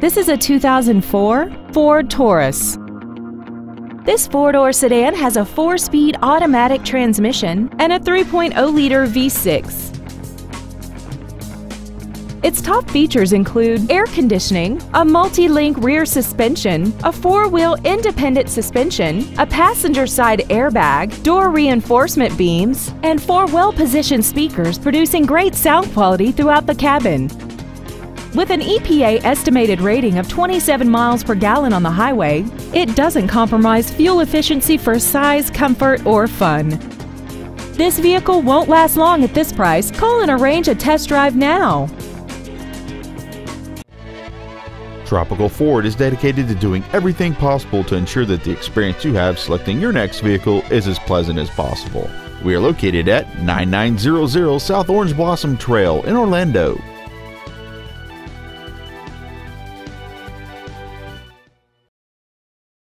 This is a 2004 Ford Taurus. This four-door sedan has a 4-speed automatic transmission and a 3.0-liter V6. Its top features include air conditioning, a multi-link rear suspension, a 4-wheel independent suspension, a passenger side airbag, door reinforcement beams, and 4 well-positioned speakers producing great sound quality throughout the cabin. With an EPA estimated rating of 27 miles per gallon on the highway, it doesn't compromise fuel efficiency for size, comfort, or fun. This vehicle won't last long at this price. Call and arrange a test drive now. Tropical Ford is dedicated to doing everything possible to ensure that the experience you have selecting your next vehicle is as pleasant as possible. We are located at 9900 South Orange Blossom Trail in Orlando.